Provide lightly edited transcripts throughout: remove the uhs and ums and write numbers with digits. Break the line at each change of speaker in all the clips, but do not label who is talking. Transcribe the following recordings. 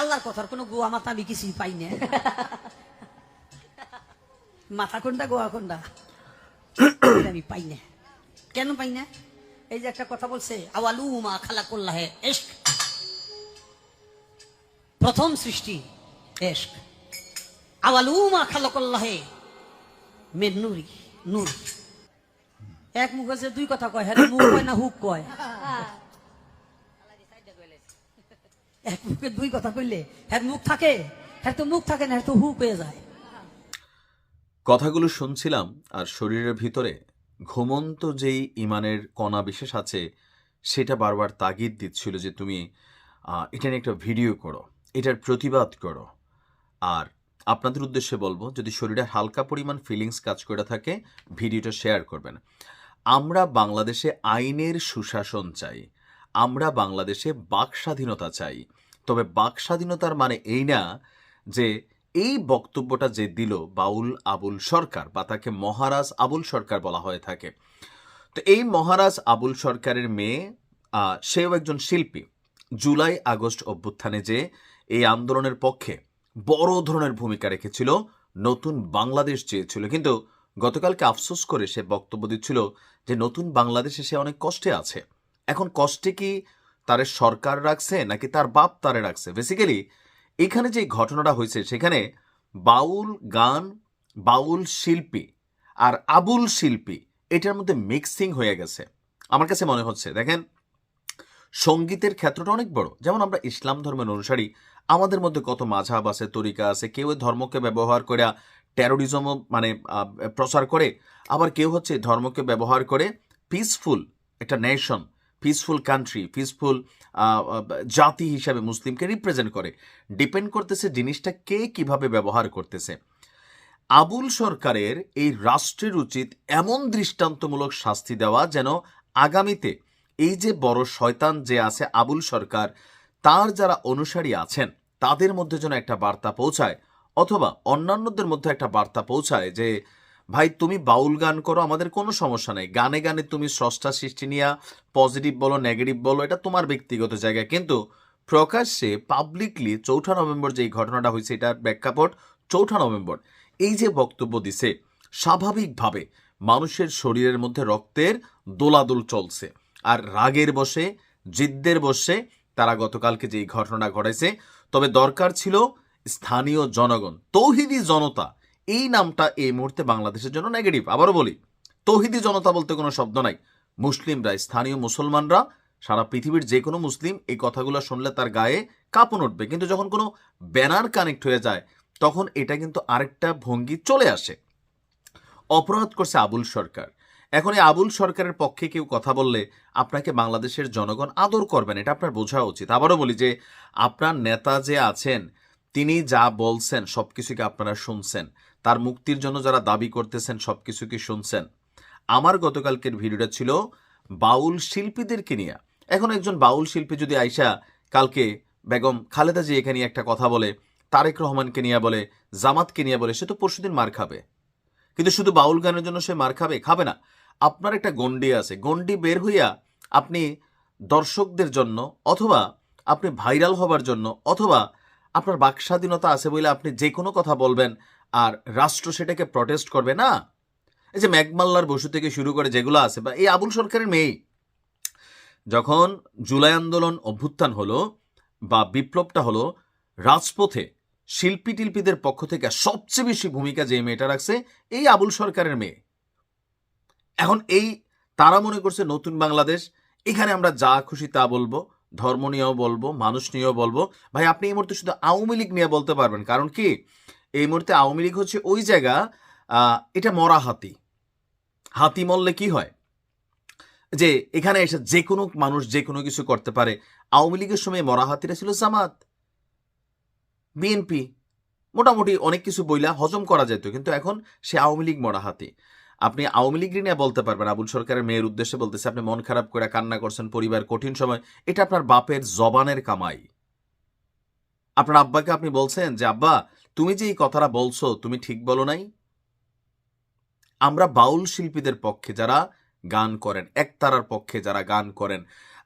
আল্লাহর কথার কোনো গোয়া মাথা আমি কিছুই পাই না। মাথা কোনটা গোয়া কোনটা আমি পাই না। কেন পাই না? এই যে একটা কথা বলছে, আওয়ালু মা খালাকুল্লাহ ইশক, প্রথম সৃষ্টি ইশক। আওয়ালু মা খালাকুল্লাহ মিন নূরি, নূর। এক মুখ আছে দুই কথা কয়, হ্যাঁ মুখ কয় না হুক কয়? এক মুখে দুই কথা কইলে হ্যাঁ মুখ থাকে, হ্যাঁ তো মুখ থাকে না, হ্যাঁ তো হুক হয়ে যায়।
কথাগুলো শুনছিলাম আর শরীরের ভিতরে ঘুমন্ত যেই ইমানের কণা বিশেষ আছে সেটা বারবার তাগিদ দিচ্ছিল যে তুমি এটা নিয়ে একটা ভিডিও করো, এটার প্রতিবাদ করো। আর আপনাদের উদ্দেশ্যে বলবো, যদি শরীরে হালকা পরিমাণ ফিলিংস কাজ করে থাকে ভিডিওটা শেয়ার করবেন। আমরা বাংলাদেশে আইনের সুশাসন চাই, আমরা বাংলাদেশে বাক স্বাধীনতা চাই। তবে বাক স্বাধীনতার মানে এই না যে এই বক্তব্যটা যে দিল বাউল আবুল সরকার, বা তাকে মহারাজ আবুল সরকার বলা হয়ে থাকে, তো এই মহারাজ আবুল সরকারের মেয়ে, সেও একজন শিল্পী। জুলাই আগস্ট অভ্যুত্থানে যে এই আন্দোলনের পক্ষে বড় ধরনের ভূমিকা রেখেছিল, নতুন বাংলাদেশ চেয়েছিল, কিন্তু গতকালকে আফসোস করে সে বক্তব্য দিচ্ছিল যে নতুন বাংলাদেশে সে অনেক কষ্টে আছে। এখন কষ্টে কি তারে সরকার রাখছে নাকি তার বাপ তারে রাখছে? বেসিক্যালি এখানে যে ঘটনাটা হয়েছে সেখানে বাউল গান, বাউল শিল্পী আর আবুল শিল্পী এটার মধ্যে মিক্সিং হয়ে গেছে আমার কাছে মনে হচ্ছে। দেখেন, সঙ্গীতের ক্ষেত্রটা অনেক বড়। যেমন আমরা ইসলাম ধর্মের অনুসারী, আমাদের মধ্যে কত মাঝহাব আছে, তরিকা আছে। কেউ ধর্মকে ব্যবহার করে টেরোরিজমও মানে প্রচার করে, আবার কেউ হচ্ছে ধর্মকে ব্যবহার করে পিসফুল একটা নেশন, পিসফুল কান্ট্রি, পিসফুল জাতি হিসাবে মুসলিমকে রিপ্রেজেন্ট করে। ডিপেন্ড করতেছে জিনিসটা কে কিভাবে ব্যবহার করতেছে। আবুল সরকারের এই রাষ্ট্রের উচিত এমন দৃষ্টান্তমূলক শাস্তি দেওয়া যেন আগামীতে এই যে বড় শয়তান যে আছে আবুল সরকার, তার যারা অনুসারী আছেন তাদের মধ্যে যেন একটা বার্তা পৌঁছায়, অথবা অন্যান্যদের মধ্যে একটা বার্তা পৌঁছায় যে ভাই তুমি বাউল গান করো, আমাদের কোনো সমস্যা নেই, গানে গানে তুমি স্রষ্টা সৃষ্টি নিয়ে পজিটিভ বলো নেগেটিভ বলো, এটা তোমার ব্যক্তিগত জায়গা, কিন্তু প্রকাশ্যে পাবলিকলি 4 নভেম্বর যে ঘটনাটা হয়েছে এটার প্রেক্ষাপট 4 নভেম্বর এই যে বক্তব্য দিছে, স্বাভাবিকভাবে মানুষের শরীরের মধ্যে রক্তের দোলাদোল চলছে। আর রাগের বসে, জিদ্দের বসে তারা গতকালকে যে ঘটনা ঘটেছে। তবে দরকার ছিল স্থানীয় জনগণ, তৌহিদি জনতা, এই নামটা এই মুহূর্তে বাংলাদেশের জন্য নেগেটিভ। আবারও বলি, তৌহিদি জনতা বলতে কোনো শব্দ নাই। মুসলিমরা, স্থানীয় মুসলমানরা, সারা পৃথিবীর যে কোনো মুসলিম এই কথাগুলো শুনলে তার গায়ে কাঁপন উঠবে। কিন্তু যখন কোনো ব্যানার কানেক্ট হয়ে যায় তখন এটা কিন্তু আরেকটা ভঙ্গি চলে আসে। অপরাধ করছে আবুল সরকার। এখন এই আবুল সরকারের পক্ষে কেউ কথা বললে আপনাকে বাংলাদেশের জনগণ আদর করবেন, এটা আপনার বোঝা উচিত। আবারও বলি যে আপনার নেতা যে আছেন তিনি যা বলছেন সবকিছুকে আপনারা শুনছেন, তার মুক্তির জন্য যারা দাবি করতেছেন সবকিছুকে শুনছেন। আমার গতকালকের ভিডিওটা ছিল বাউল শিল্পীদেরকে নিয়ে। এখন একজন বাউল শিল্পী যদি আইসা কালকে বেগম খালেদা জি এখানে একটা কথা বলে, তারেক রহমানকে নিয়ে বলে, জামাতকে নিয়ে বলে, সে তো পরশুদিন মার খাবে। কিন্তু শুধু বাউল গানের জন্য সে মার খাবে? খাবে না। আপনার একটা গণ্ডি আছে, গণ্ডি বের হইয়া আপনি দর্শকদের জন্য, অথবা আপনি ভাইরাল হবার জন্য, অথবা আপনার বাক স্বাধীনতা আছে বলে আপনি যে কোনো কথা বলবেন আর রাষ্ট্র সেটাকে প্রটেস্ট করবে না। এই যে মেঘমাল্লার বসু থেকে শুরু করে যেগুলো আছে, বা এই আবুল সরকারের মেয়ে, যখন জুলাই আন্দোলন অভ্যুত্থান হলো বা বিপ্লবটা হলো, রাজপথে শিল্পী টিল্পীদের পক্ষ থেকে সবচেয়ে বেশি ভূমিকা যে মেয়েটা রাখছে এই আবুল সরকারের মেয়ে। এখন এই তারা মনে করছে নতুন বাংলাদেশ, এখানে আমরা যা খুশি তা বলবো, ধর্ম নিয়েও বলবো, মানুষ নিয়েও বলবো। ভাই আপনি এই মুহূর্তে শুধু আওয়ামী লীগ নিয়ে বলতে পারবেন, কারণ কি এই মুহূর্তে আওয়ামী লীগ হচ্ছে ওই জায়গা, এটা মরা হাতি। হাতি মরলে কি হয়, যে এখানে এসে যে কোনো মানুষ যে কোনো কিছু করতে পারে। আওয়ামী লীগের সময় মরা হাতিরা ছিল জামাত, বিএনপি, মোটামুটি অনেক কিছু বইলা হজম করা যেত, কিন্তু এখন সে আওয়ামী লীগ মরা হাতি। আপনি আওয়ামী লীগ নিয়ে বলতে পারবেন। আবুল সরকারের মেয়ের উদ্দেশ্যে বলতেছে, আপনি মন খারাপ করে কান্না করছেন, পরিবার কঠিন সময়, এটা আপনার বাপের জবানের কামাই। আপনার আব্বাকে আপনি বলছেন যে আব্বা তুমি যে এই কথাটা বলছো তুমি ঠিক বলো নাই। আমরা বাউল শিল্পীদের পক্ষে যারা গান করেন, একতারার পক্ষে যারা গান করেন,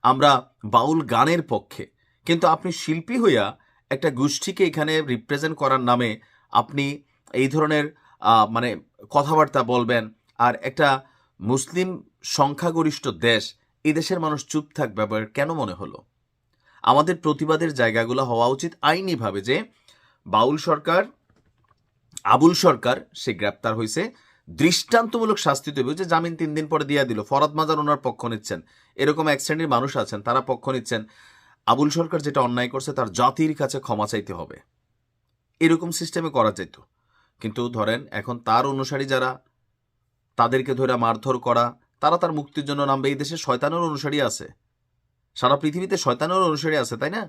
আমরা বাউল গানের পক্ষে। কিন্তু আপনি শিল্পী হইয়া একটা গোষ্ঠীকে এখানে রিপ্রেজেন্ট করার নামে আপনি এই ধরনের মানে কথাবার্তা বলবেন, আর একটা মুসলিম সংখ্যাগরিষ্ঠ দেশ, এই দেশের মানুষ চুপ থাকবে কেন মনে হলো? আমাদের প্রতিবাদের জায়গাগুলো হওয়া উচিত আইনিভাবে, যে আবুল সরকার সে গ্রেপ্তার হয়েছে, দৃষ্টান্তমূলক শাস্তি তৈরি হয়েছে, জামিন 3 দিন পরে দিয়ে দিল, ফরাদ মাজার ওনার পক্ষ নিচ্ছেন, এরকম এক শ্রেণীর মানুষ আছেন তারা পক্ষ নিচ্ছেন। আবুল সরকার যেটা অন্যায় করছে তার জাতির কাছে ক্ষমা চাইতে হবে, এরকম সিস্টেমে করা যেত। কিন্তু ধরেন এখন তার অনুসারী যারা, তাদেরকে ধরে মারধর করা, তারা তার মুক্তির জন্য নামবে। এই দেশে শয়তানের অনুসারী আছে, সারা পৃথিবীতে শয়তানের অনুসারী আছে, তাই না?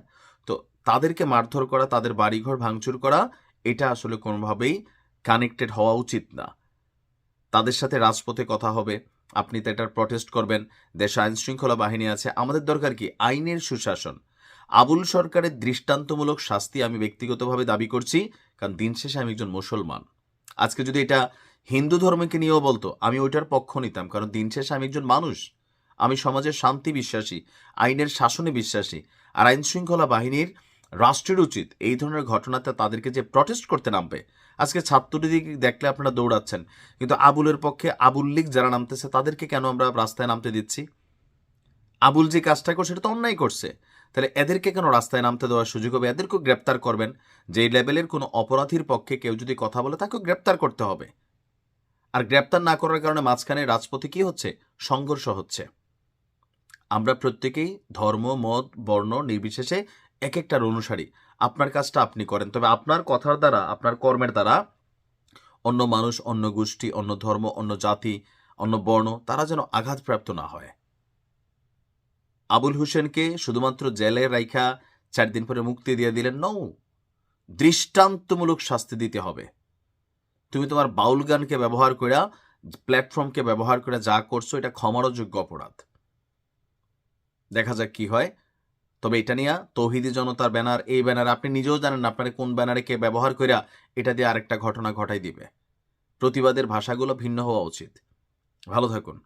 তো তাদেরকে মারধর করা, তাদের বাড়িঘর ভাঙচুর করা, এটা আসলে কোনোভাবেই কানেক্টেড হওয়া উচিত না। তাদের সাথে রাজপথে কথা হবে, আপনি তো এটার প্রটেস্ট করবেন, দেশে আইন শৃঙ্খলা বাহিনী আছে, আমাদের দরকার কি আইনের সুশাসন। আবুল সরকারের দৃষ্টান্তমূলক শাস্তি আমি ব্যক্তিগতভাবে দাবি করছি, কারণ দিন শেষে আমি একজন মুসলমান। আজকে যদি এটা হিন্দু ধর্মকে নিয়েও বলতো, আমি ওইটার পক্ষ নিতাম, কারণ দিন শেষে আমি একজন মানুষ, আমি সমাজের শান্তি বিশ্বাসী, আইনের শাসনে বিশ্বাসী। আর আইন শৃঙ্খলা বাহিনীর, রাষ্ট্রের উচিত এই ধরনের ঘটনাতে তাদেরকে যে প্রটেস্ট করতে নামবে। আজকে ছাত্রলীগ দেখলে আপনারা দৌড়াচ্ছেন, কিন্তু আবুলের পক্ষে আবুল লীগ যারা নামতেছে তাদেরকে কেন আমরা রাস্তায় নামতে দিচ্ছি? আবুল যে কাজটা করছে সেটা তো অন্যায় করছে, তাহলে এদেরকে কেন রাস্তায় নামতে দেওয়ার সুযোগ হবে? এদেরকেও গ্রেপ্তার করবেন। যেই লেভেলের কোনো অপরাধীর পক্ষে কেউ যদি কথা বলে তাকেও গ্রেপ্তার করতে হবে। আর গ্রেপ্তার না করার কারণে মাঝখানে রাজপথে কি হচ্ছে? সংঘর্ষ হচ্ছে। আমরা প্রত্যেকেই ধর্ম, মত, বর্ণ নির্বিশেষে এক একটার অনুসারী। আপনার কাজটা আপনি করেন, তবে আপনার কথার দ্বারা, আপনার কর্মের দ্বারা অন্য মানুষ, অন্য গোষ্ঠী, অন্য ধর্ম, অন্য জাতি, অন্য বর্ণ, তারা যেন আঘাতপ্রাপ্ত না হয়। আবুল হোসেনকে শুধুমাত্র জেলে রাইখা 4 দিন পরে মুক্তি দিয়ে দিলেন? নও, দৃষ্টান্তমূলক শাস্তি দিতে হবে। তুমি তোমার বাউল গানকে ব্যবহার করে, প্ল্যাটফর্মকে ব্যবহার করে যা করছো, এটা ক্ষমারও যোগ্য অপরাধ। দেখা যাক কি হয়। তবে এটা নিয়ে তৌহিদি জনতার ব্যানার, এই ব্যানার আপনি নিজেও জানেন না আপনার কোন ব্যানারে কে ব্যবহার করে এটা দিয়ে আরেকটা ঘটনা ঘটাই দিবে। প্রতিবাদের ভাষাগুলো ভিন্ন হওয়া উচিত। ভালো থাকুন।